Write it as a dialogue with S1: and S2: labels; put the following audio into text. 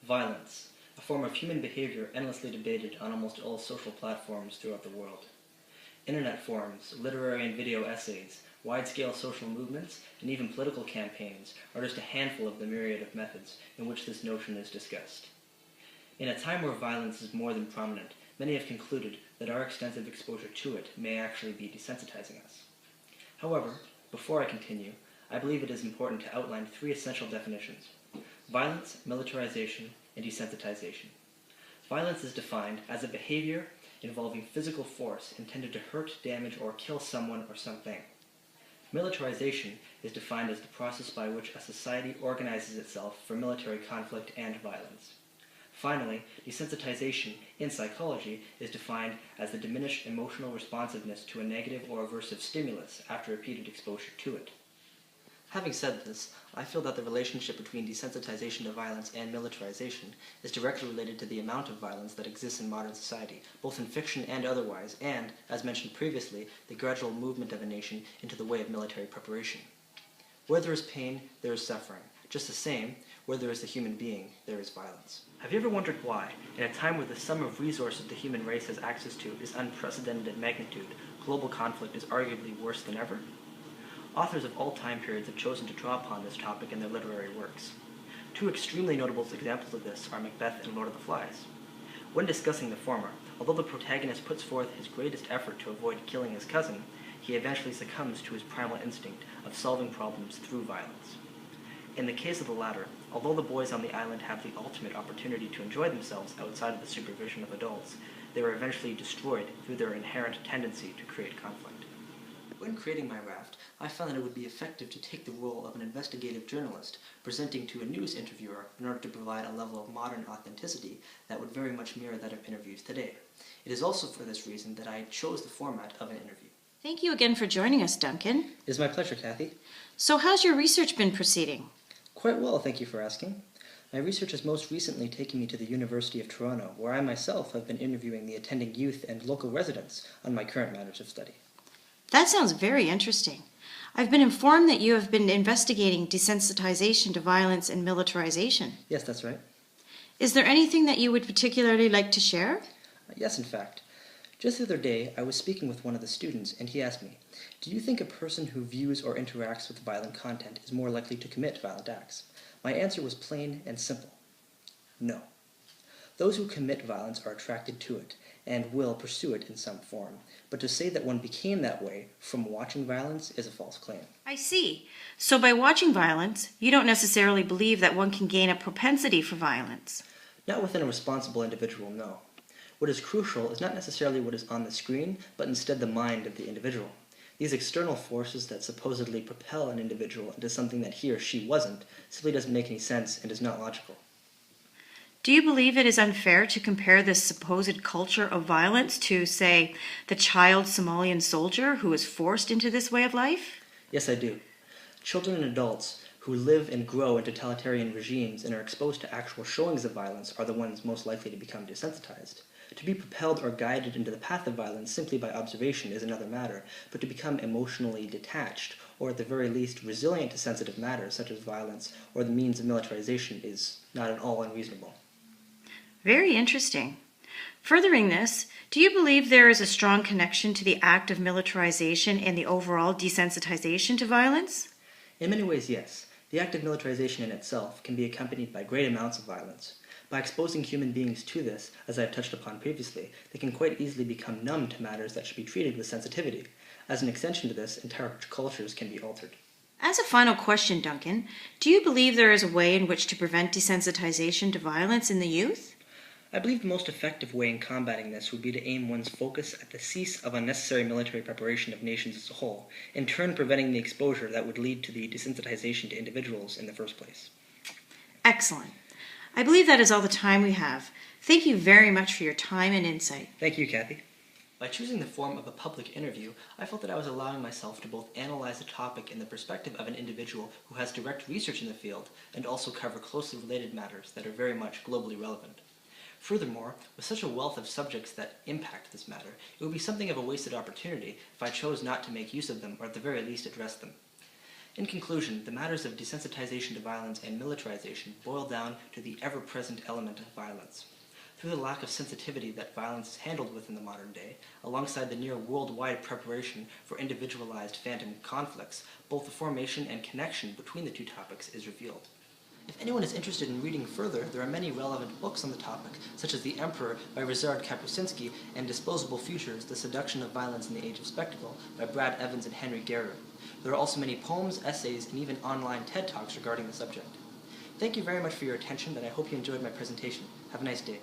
S1: Violence, a form of human behavior endlessly debated on almost all social platforms throughout the world. Internet forums, literary and video essays, wide-scale social movements, and even political campaigns are just a handful of the myriad of methods in which this notion is discussed. In a time where violence is more than prominent, many have concluded that our extensive exposure to it may actually be desensitizing us. However, before I continue, I believe it is important to outline three essential definitions: violence, militarization, and desensitization. Violence is defined as a behavior involving physical force intended to hurt, damage, or kill someone or something. Militarization is defined as the process by which a society organizes itself for military conflict and violence. Finally, desensitization in psychology is defined as the diminished emotional responsiveness to a negative or aversive stimulus after repeated exposure to it. Having said this, I feel that the relationship between desensitization to violence and militarization is directly related to the amount of violence that exists in modern society, both in fiction and otherwise, and, as mentioned previously, the gradual movement of a nation into the way of military preparation. Where there is pain, there is suffering. Just the same, where there is a human being, there is violence. Have you ever wondered why, in a time where the sum of resources the human race has access to is unprecedented in magnitude, global conflict is arguably worse than ever? Authors of all time periods have chosen to draw upon this topic in their literary works. Two extremely notable examples of this are Macbeth and Lord of the Flies. When discussing the former, although the protagonist puts forth his greatest effort to avoid killing his cousin, he eventually succumbs to his primal instinct of solving problems through violence. In the case of the latter, although the boys on the island have the ultimate opportunity to enjoy themselves outside of the supervision of adults, they are eventually destroyed through their inherent tendency to create conflict. When creating my raft, I found that it would be effective to take the role of an investigative journalist, presenting to a news interviewer in order to provide a level of modern authenticity that would very much mirror that of interviews today. It is also for this reason that I chose the format of an interview.
S2: Thank you again for joining us, Duncan.
S1: It is my pleasure, Kathy.
S2: So how's your research been proceeding?
S1: Quite well, thank you for asking. My research has most recently taken me to the University of Toronto, where I myself have been interviewing the attending youth and local residents on my current matters of study.
S2: That sounds very interesting. I've been informed that you have been investigating desensitization to violence and militarization.
S1: Yes, that's right.
S2: Is there anything that you would particularly like to share?
S1: Yes, in fact. Just the other day, I was speaking with one of the students, and he asked me, "Do you think a person who views or interacts with violent content is more likely to commit violent acts?" My answer was plain and simple. No. Those who commit violence are attracted to it, and will pursue it in some form. But to say that one became that way from watching violence is a false claim.
S2: I see. So by watching violence, you don't necessarily believe that one can gain a propensity for violence.
S1: Not within a responsible individual, no. What is crucial is not necessarily what is on the screen, but instead the mind of the individual. These external forces that supposedly propel an individual into something that he or she wasn't simply doesn't make any sense and is not logical.
S2: Do you believe it is unfair to compare this supposed culture of violence to, say, the child Somalian soldier who was forced into this way of life?
S1: Yes, I do. Children and adults who live and grow in totalitarian regimes and are exposed to actual showings of violence are the ones most likely to become desensitized. To be propelled or guided into the path of violence simply by observation is another matter, but to become emotionally detached, or at the very least resilient to sensitive matters such as violence or the means of militarization is not at all unreasonable.
S2: Very interesting. Furthering this, do you believe there is a strong connection to the act of militarization and the overall desensitization to violence?
S1: In many ways, yes. The act of militarization in itself can be accompanied by great amounts of violence. By exposing human beings to this, as I have touched upon previously, they can quite easily become numb to matters that should be treated with sensitivity. As an extension to this, entire cultures can be altered.
S2: As a final question, Duncan, do you believe there is a way in which to prevent desensitization to violence in the youth?
S1: I believe the most effective way in combating this would be to aim one's focus at the cease of unnecessary military preparation of nations as a whole, in turn preventing the exposure that would lead to the desensitization to individuals in the first place.
S2: Excellent. I believe that is all the time we have. Thank you very much for your time and insight.
S1: Thank you, Kathy. By choosing the form of a public interview, I felt that I was allowing myself to both analyze a topic in the perspective of an individual who has direct research in the field and also cover closely related matters that are very much globally relevant. Furthermore, with such a wealth of subjects that impact this matter, it would be something of a wasted opportunity if I chose not to make use of them or at the very least address them. In conclusion, the matters of desensitization to violence and militarization boil down to the ever-present element of violence. Through the lack of sensitivity that violence is handled with in the modern day, alongside the near worldwide preparation for individualized phantom conflicts, both the formation and connection between the two topics is revealed. If anyone is interested in reading further, there are many relevant books on the topic, such as The Emperor by Ryszard Kapuscinski and Disposable Futures, The Seduction of Violence in the Age of Spectacle by Brad Evans and Henry Guerra. There are also many poems, essays, and even online TED Talks regarding the subject. Thank you very much for your attention, and I hope you enjoyed my presentation. Have a nice day.